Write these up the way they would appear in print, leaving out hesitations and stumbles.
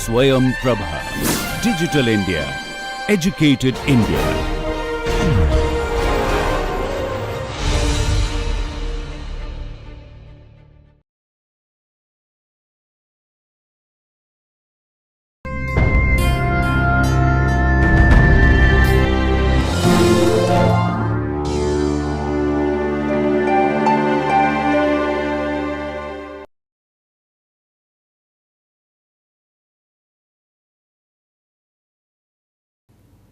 Swayam Prabha. Digital India. Educated India.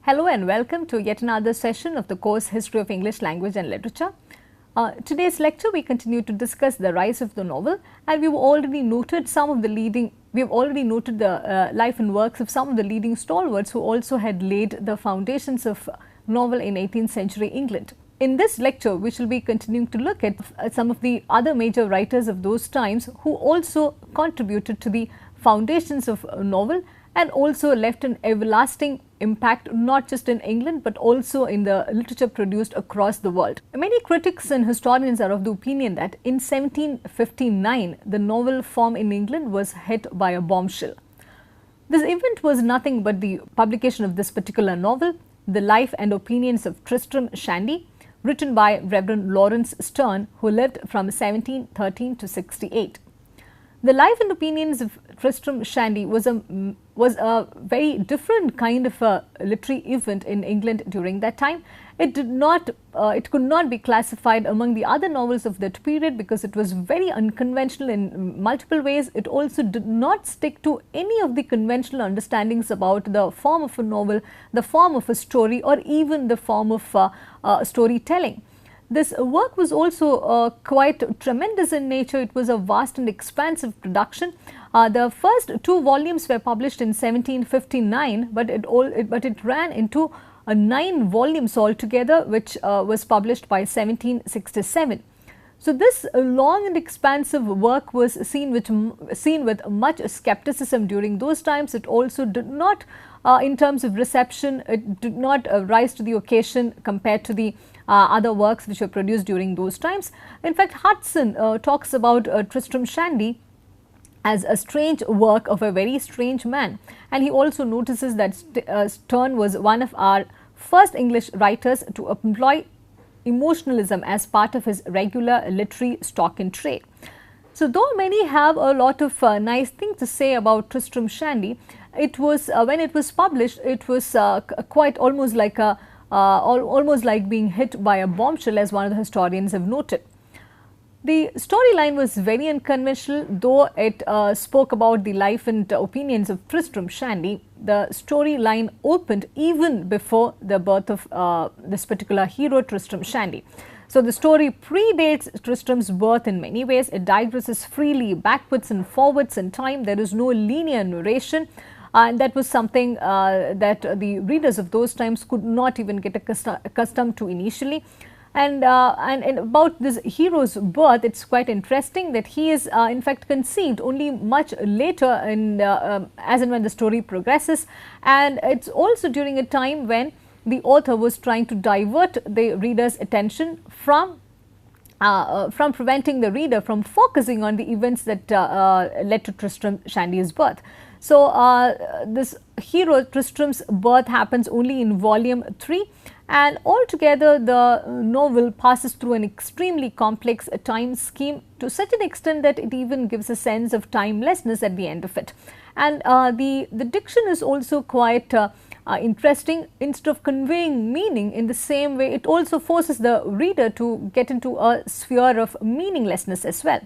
Hello and welcome to yet another session of the course History of English Language and Literature. Today's lecture we continue to discuss the rise of the novel, and we have already noted the life and works of some of the leading stalwarts who also had laid the foundations of novel in 18th century England. In this lecture we shall be continuing to look at some of the other major writers of those times who also contributed to the foundations of novel and also left an everlasting impact not just in England but also in the literature produced across the world. Many critics and historians are of the opinion that in 1759 the novel form in England was hit by a bombshell. This event was nothing but the publication of this particular novel, The Life and Opinions of Tristram Shandy, written by Reverend Lawrence Sterne, who lived from 1713 to 68. The Life and Opinions of Tristram Shandy was a very different kind of a literary event in England during that time. It could not be classified among the other novels of that period because it was very unconventional in multiple ways. It also did not stick to any of the conventional understandings about the form of a novel, the form of a story, or even the form of storytelling. This work was also quite tremendous in nature. It was a vast and expansive production. The first two volumes were published in 1759, but it ran into 9 volumes altogether, which was published by 1767. So this long and expansive work was seen with much skepticism during those times. It also did not, in terms of reception, it did not rise to the occasion compared to the other works which were produced during those times. In fact, Hudson talks about Tristram Shandy as a strange work of a very strange man, and he also notices that Sterne was one of our first English writers to employ emotionalism as part of his regular literary stock in trade. So though many have a lot of nice things to say about Tristram Shandy, it was when it was published, it was quite almost like being hit by a bombshell, as one of the historians have noted. The storyline was very unconventional. Though it spoke about the life and opinions of Tristram Shandy, the storyline opened even before the birth of this particular hero, Tristram Shandy. So the story predates Tristram's birth in many ways. It digresses freely backwards and forwards in time. There is no linear narration. And that was something that the readers of those times could not even get accustomed to initially. And about this hero's birth, it's quite interesting that he is in fact conceived only much later as and when the story progresses, and it's also during a time when the author was trying to divert the reader's attention from preventing the reader from focusing on the events that led to Tristram Shandy's birth. So this hero Tristram's birth happens only in volume 3, and altogether the novel passes through an extremely complex time scheme to such an extent that it even gives a sense of timelessness at the end of it. And the diction is also quite interesting. Instead of conveying meaning in the same way, it also forces the reader to get into a sphere of meaninglessness as well.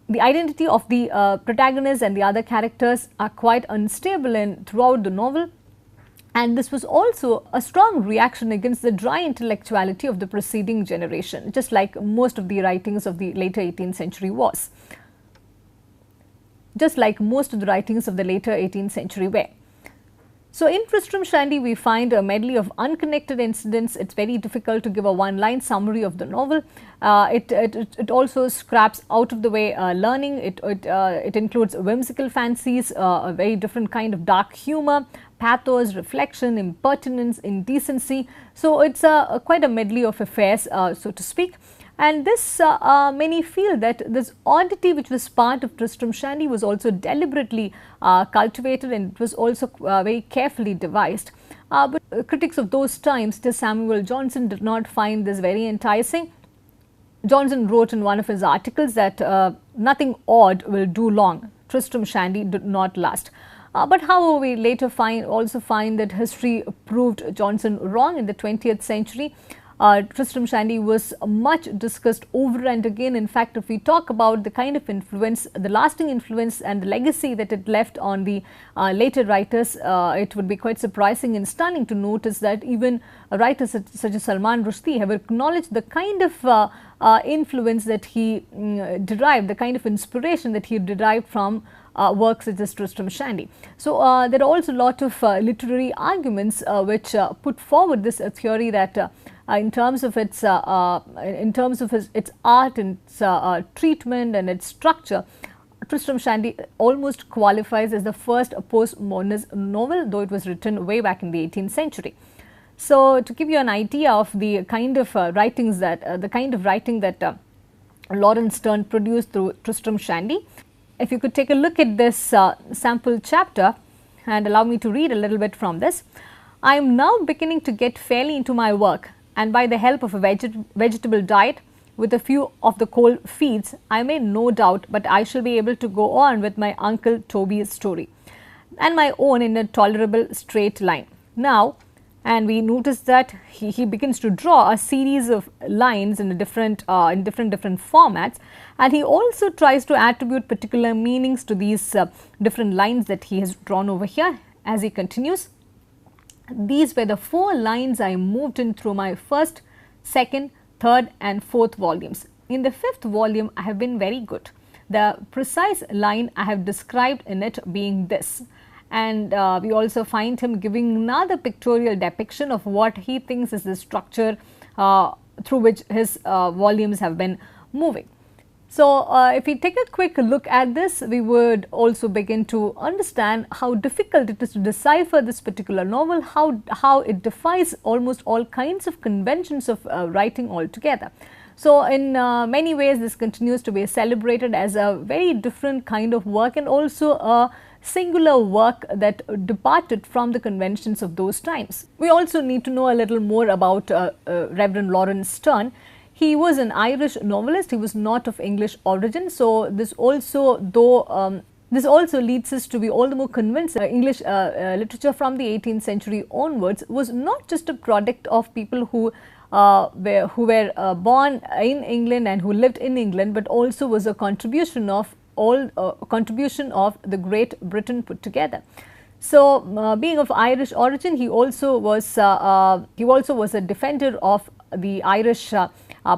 The identity of the protagonist and the other characters are quite unstable throughout the novel, and this was also a strong reaction against the dry intellectuality of the preceding generation, just like most of the writings of the later 18th century was. So in Tristram Shandy we find a medley of unconnected incidents. It's very difficult to give a one-line summary of the novel. It also scraps out of the way learning. It includes whimsical fancies, a very different kind of dark humor, pathos, reflection, impertinence, indecency. So it's quite a medley of affairs, so to speak. And this many feel that this oddity which was part of Tristram Shandy was also deliberately cultivated, and it was also very carefully devised. But critics of those times, Samuel Johnson, did not find this very enticing. Johnson wrote in one of his articles that nothing odd will do long. Tristram Shandy did not last. But however, we later also find that history proved Johnson wrong. In the 20th century, Tristram Shandy was much discussed over and again. In fact, if we talk about the kind of influence, the lasting influence and the legacy that it left on the later writers, it would be quite surprising and stunning to notice that even writers such as Salman Rushdie have acknowledged the kind of influence that he derived, the kind of inspiration that he derived from works such as Tristram Shandy. So, there are also a lot of literary arguments which put forward this theory that in terms of its art and its treatment and its structure, Tristram Shandy almost qualifies as the first postmodernist novel, though it was written way back in the 18th century. So, to give you an idea of the kind of writing that Laurence Sterne produced through Tristram Shandy, if you could take a look at this sample chapter and allow me to read a little bit from this. I am now beginning to get fairly into my work, and by the help of a vegetable diet with a few of the cold feeds, I may no doubt, but I shall be able to go on with my Uncle Toby's story and my own in a tolerable straight line. Now, and we notice that he begins to draw a series of lines in different formats, and he also tries to attribute particular meanings to these different lines that he has drawn over here. As he continues, these were the 4 lines I moved in through my first, second, third and fourth volumes. In the 5th volume, I have been very good. The precise line I have described in it being this. And we also find him giving another pictorial depiction of what he thinks is the structure through which his volumes have been moving. So, if we take a quick look at this, we would also begin to understand how difficult it is to decipher this particular novel, how it defies almost all kinds of conventions of writing altogether. So, in many ways, this continues to be celebrated as a very different kind of work, and also a singular work that departed from the conventions of those times. We also need to know a little more about Reverend Laurence Sterne. He was an Irish novelist. He was not of English origin. So, this also leads us to be all the more convinced English literature from the 18th century onwards was not just a product of people who were born in England and who lived in England, but also was a contribution of the Great Britain put together. So, being of Irish origin, he also was a defender of the Irish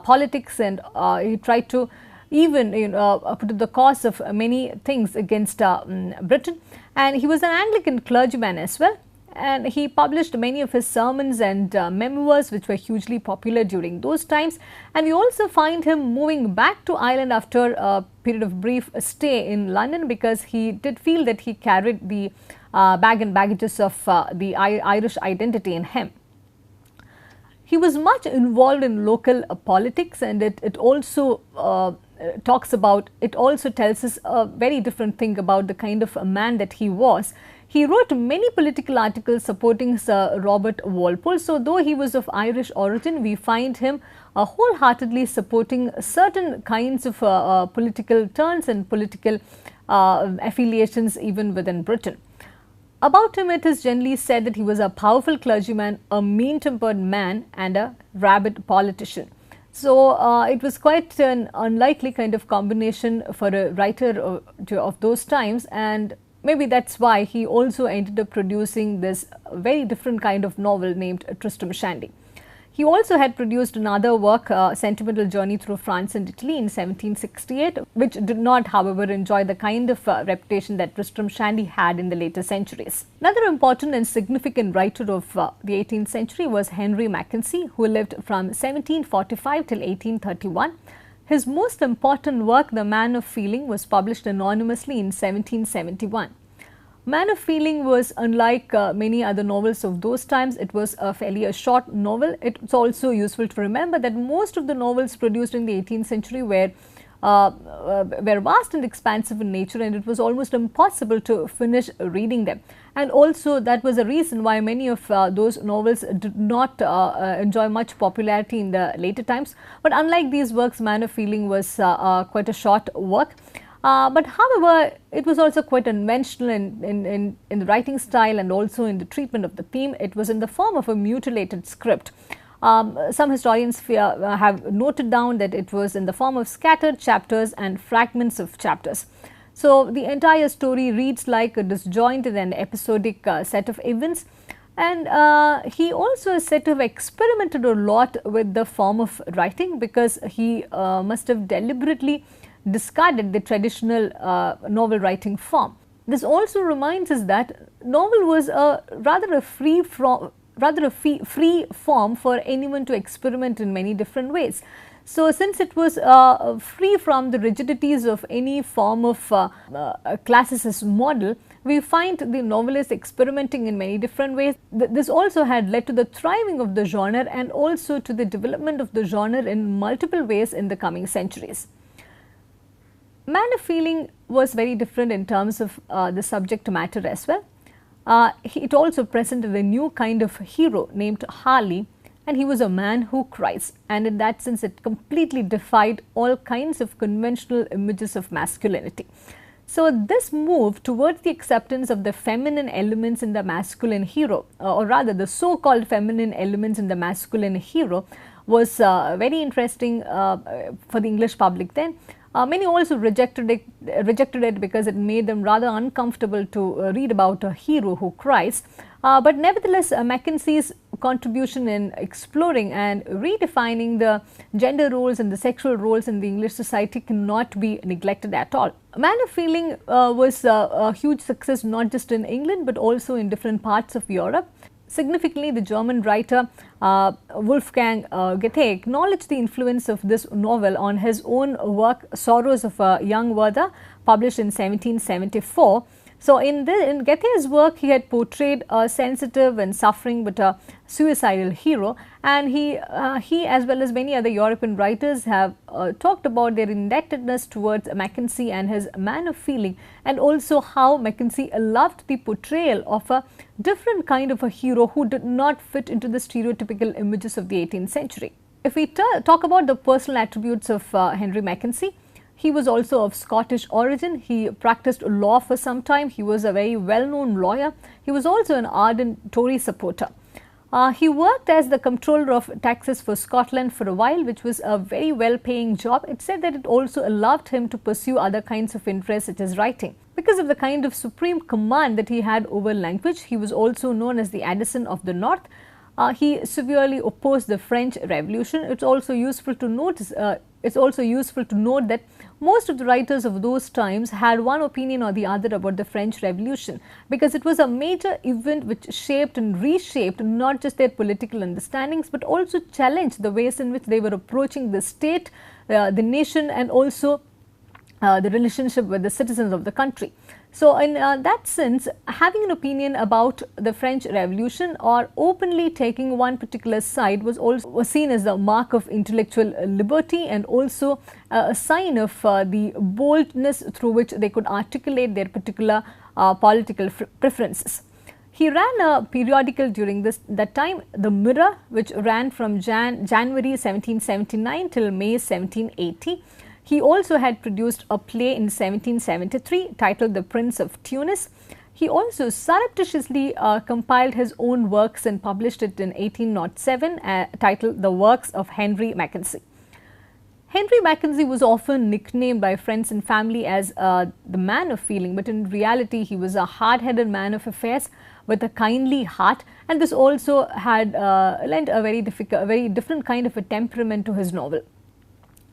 politics, and he tried to even put the cause of many things against Britain. And he was an Anglican clergyman as well, and he published many of his sermons and memoirs, which were hugely popular during those times. And we also find him moving back to Ireland after a period of brief stay in London, because he did feel that he carried the baggages of the Irish identity in him. He was much involved in local politics, and it also tells us a very different thing about the kind of a man that he was. He wrote many political articles supporting Sir Robert Walpole. So, though he was of Irish origin, we find him wholeheartedly supporting certain kinds of political turns and political affiliations even within Britain. About him, it is generally said that he was a powerful clergyman, a mean-tempered man and a rabid politician. So, it was quite an unlikely kind of combination for a writer of those times, and maybe that is why he also ended up producing this very different kind of novel named Tristram Shandy. He also had produced another work, Sentimental Journey Through France and Italy in 1768, which did not, however, enjoy the kind of reputation that Tristram Shandy had in the later centuries. Another important and significant writer of the 18th century was Henry Mackenzie, who lived from 1745 till 1831. His most important work, The Man of Feeling, was published anonymously in 1771. Man of Feeling was unlike many other novels of those times. It was a short novel. It's also useful to remember that most of the novels produced in the 18th century were vast and expansive in nature, and it was almost impossible to finish reading them. And also that was a reason why many of those novels did not enjoy much popularity in the later times. But unlike these works, Man of Feeling was quite a short work. But however, it was also quite conventional in the writing style and also in the treatment of the theme. It was in the form of a mutilated script. Some historians have noted down that it was in the form of scattered chapters and fragments of chapters. So the entire story reads like a disjointed and episodic set of events. And he also is said to have experimented a lot with the form of writing, because he must have deliberately discarded the traditional novel writing form. This also reminds us that novel was rather a free form for anyone to experiment in many different ways. So, since it was free from the rigidities of any form of classicist model, we find the novelist experimenting in many different ways. This also had led to the thriving of the genre and also to the development of the genre in multiple ways in the coming centuries. Man of Feeling was very different in terms of the subject matter as well. It also presented a new kind of hero named Harley, and he was a man who cries, and in that sense it completely defied all kinds of conventional images of masculinity. So this move towards the acceptance of the feminine elements in the masculine hero, or rather the so-called feminine elements in the masculine hero, was very interesting for the English public then. Many also rejected it because it made them rather uncomfortable to read about a hero who cries. But nevertheless, Mackenzie's contribution in exploring and redefining the gender roles and the sexual roles in the English society cannot be neglected at all. Man of Feeling was a huge success not just in England but also in different parts of Europe. Significantly, the German writer Wolfgang Goethe acknowledged the influence of this novel on his own work Sorrows of a Young Werther, published in 1774. So, in Goethe's work, he had portrayed a sensitive and suffering but a suicidal hero, and he as well as many other European writers have talked about their indebtedness towards Mackenzie and his Man of Feeling, and also how Mackenzie loved the portrayal of a different kind of a hero who did not fit into the stereotypical images of the 18th century. If we talk about the personal attributes of Henry Mackenzie, he was also of Scottish origin. He practiced law for some time. He was a very well-known lawyer. He was also an ardent Tory supporter. He worked as the Comptroller of Taxes for Scotland for a while, which was a very well-paying job. It said that it also allowed him to pursue other kinds of interests such as writing. Because of the kind of supreme command that he had over language, he was also known as the Addison of the North. He severely opposed the French Revolution. It's also useful to note that most of the writers of those times had one opinion or the other about the French Revolution, because it was a major event which shaped and reshaped not just their political understandings but also challenged the ways in which they were approaching the state, the nation, and also the relationship with the citizens of the country. So, in that sense, having an opinion about the French Revolution or openly taking one particular side was seen as a mark of intellectual liberty and also a sign of the boldness through which they could articulate their particular political preferences. He ran a periodical during that time, The Mirror, which ran from January 1779 till May 1780. He also had produced a play in 1773 titled The Prince of Tunis. He also surreptitiously compiled his own works and published it in 1807 titled The Works of Henry Mackenzie. Henry Mackenzie was often nicknamed by friends and family as the Man of Feeling, but in reality he was a hard-headed man of affairs with a kindly heart, and this also had lent a very different kind of a temperament to his novel.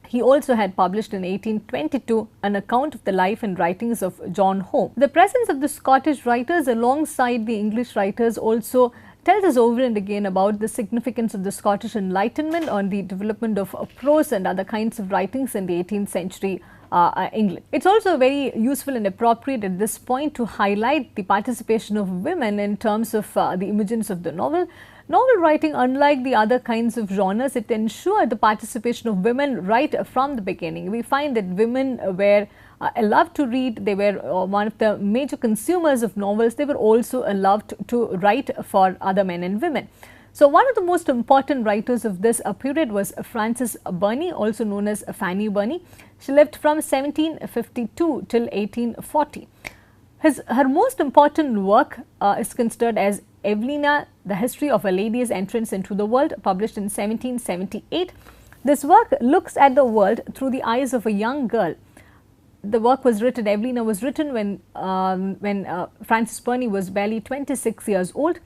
He also had published in 1822 an account of the life and writings of John Home. The presence of the Scottish writers alongside the English writers also tells us over and again about the significance of the Scottish Enlightenment on the development of prose and other kinds of writings in the 18th century England. It's also very useful and appropriate at this point to highlight the participation of women in terms of the emergence of the novel. Novel writing, unlike the other kinds of genres, it ensured the participation of women right from the beginning. We find that women were allowed to read, they were one of the major consumers of novels, they were also allowed to write for other men and women. So, one of the most important writers of this period was Frances Burney, also known as Fanny Burney. She lived from 1752 till 1840. Her most important work is considered as Evelina, the History of a Lady's Entrance into the World, published in 1778. This work looks at the world through the eyes of a young girl. The work was written, Evelina was written when Frances Burney was barely 26 years old.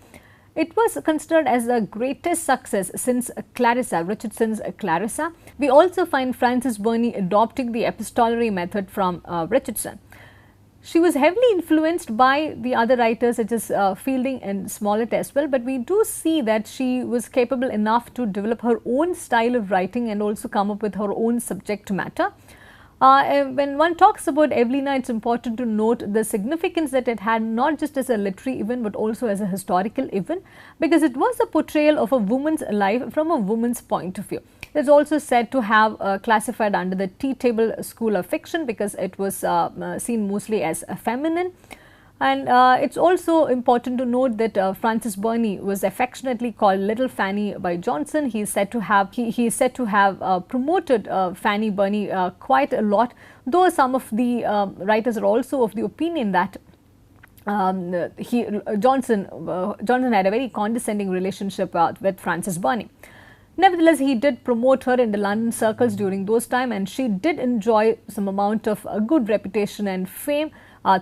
It was considered as the greatest success since Clarissa, Richardson's Clarissa. We also find Frances Burney adopting the epistolary method from Richardson. She was heavily influenced by the other writers such as Fielding and Smollett as well, but we do see that she was capable enough to develop her own style of writing and also come up with her own subject matter. When one talks about Evelina, it's important to note the significance that it had, not just as a literary event but also as a historical event, because it was a portrayal of a woman's life from a woman's point of view. It is also said to have classified under the tea table school of fiction because it was seen mostly as feminine. And it's also important to note that Frances Burney was affectionately called Little Fanny by Johnson. He is said to have promoted Fanny Burney quite a lot, though some of the writers are also of the opinion that Johnson had a very condescending relationship with Frances Burney. Nevertheless, he did promote her in the London circles during those time, and she did enjoy some amount of good reputation and fame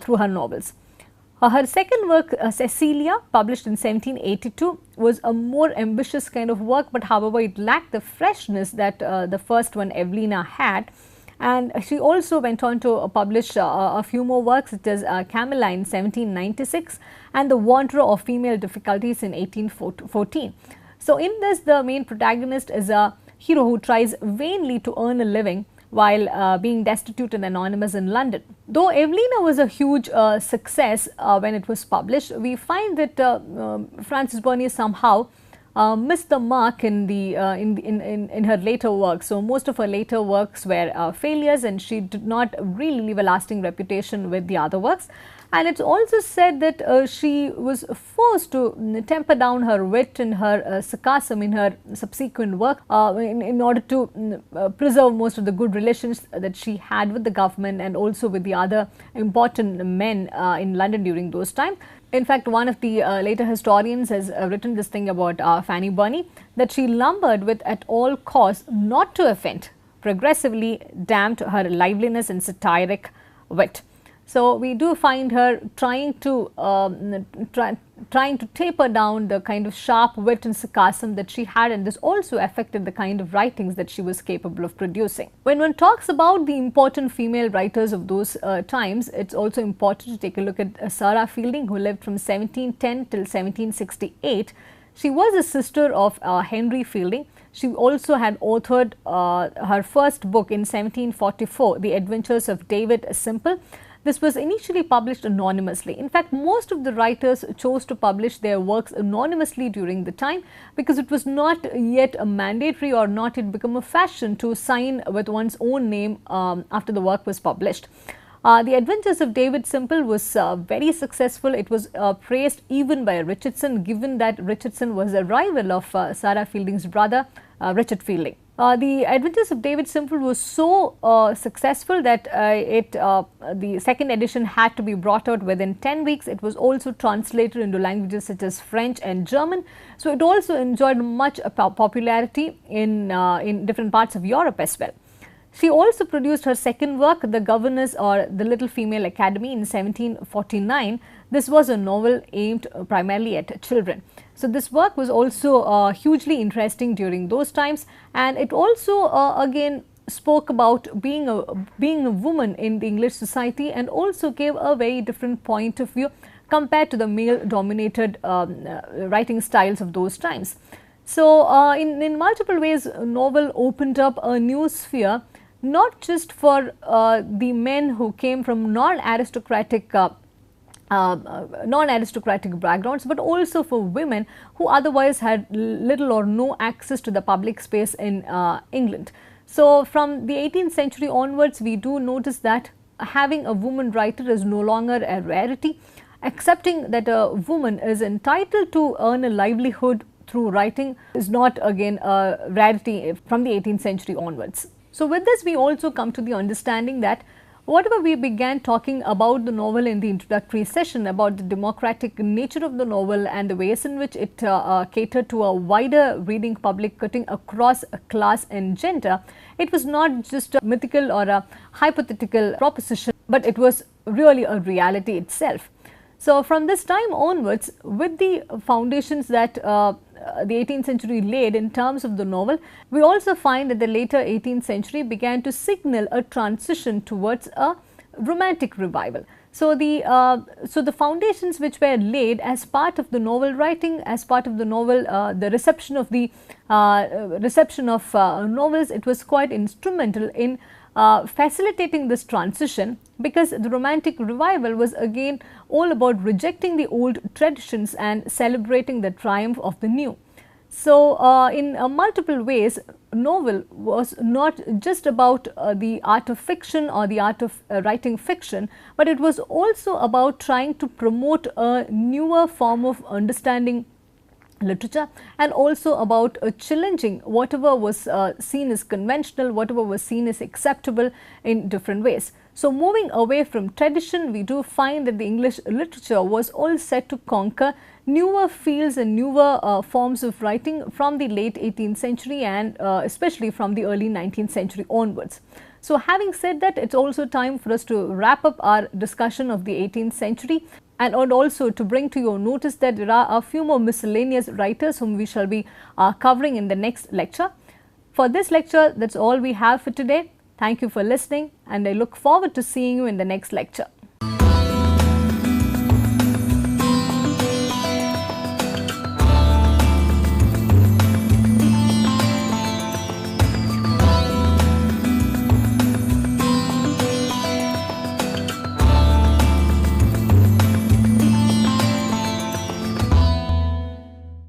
through her novels. Her second work, Cecilia, published in 1782, was a more ambitious kind of work, but however it lacked the freshness that the first one, Evelina, had. And she also went on to publish a few more works, such as Camilla in 1796 and The Wanderer of Female Difficulties in 1814. So, in this, the main protagonist is a hero who tries vainly to earn a living while being destitute and anonymous in London. Though Evelina was a huge success when it was published, we find that Frances Burney somehow missed the mark in her later works. So most of her later works were failures, and she did not really leave a lasting reputation with the other works. And it's also said that she was forced to temper down her wit and her sarcasm in her subsequent work in order to preserve most of the good relations that she had with the government and also with the other important men in London during those times. In fact, one of the later historians has written this thing about Fanny Burney, that she lumbered with at all costs not to offend, progressively damped her liveliness and satiric wit. So we do find her trying to taper down the kind of sharp wit and sarcasm that she had, and this also affected the kind of writings that she was capable of producing. When one talks about the important female writers of those times, it's also important to take a look at Sarah Fielding, who lived from 1710 till 1768. She was a sister of Henry Fielding. She also had authored her first book in 1744, The Adventures of David Simple. This was initially published anonymously. In fact, most of the writers chose to publish their works anonymously during the time because it was not yet a mandatory or not yet become a fashion to sign with one's own name after the work was published. The Adventures of David Simple was very successful. It was praised even by Richardson, given that Richardson was a rival of Sarah Fielding's brother, Richard Fielding. The Adventures of David Simple was so successful that the second edition had to be brought out within 10 weeks. It was also translated into languages such as French and German. So it also enjoyed much popularity in different parts of Europe as well. She also produced her second work, The Governess or The Little Female Academy, in 1749. This was a novel aimed primarily at children. So this work was also hugely interesting during those times, and it also again spoke about being a woman in the English society, and also gave a very different point of view compared to the male dominated writing styles of those times. So in multiple ways, a novel opened up a new sphere not just for the men who came from non-aristocratic backgrounds, but also for women who otherwise had little or no access to the public space in England. So, from the 18th century onwards, we do notice that having a woman writer is no longer a rarity. Accepting that a woman is entitled to earn a livelihood through writing is not again a rarity from the 18th century onwards. So, with this we also come to the understanding that whatever we began talking about the novel in the introductory session, about the democratic nature of the novel and the ways in which it catered to a wider reading public cutting across class and gender, it was not just a mythical or a hypothetical proposition, but it was really a reality itself. So, from this time onwards, with the foundations that the 18th century laid in terms of the novel, we also find that the later 18th century began to signal a transition towards a romantic revival. So, the foundations which were laid as part of the novel writing, as part of the novel, the reception of novels, it was quite instrumental in facilitating this transition, because the romantic revival was again all about rejecting the old traditions and celebrating the triumph of the new. So, in multiple ways, novel was not just about the art of fiction or the art of writing fiction, but it was also about trying to promote a newer form of understanding literature, and also about challenging whatever was seen as conventional, whatever was seen as acceptable in different ways. So, moving away from tradition, we do find that the English literature was all set to conquer newer fields and newer forms of writing from the late 18th century and especially from the early 19th century onwards. So, having said that, it is also time for us to wrap up our discussion of the 18th century. And also to bring to your notice that there are a few more miscellaneous writers whom we shall be covering in the next lecture. For this lecture, that is all we have for today. Thank you for listening, and I look forward to seeing you in the next lecture.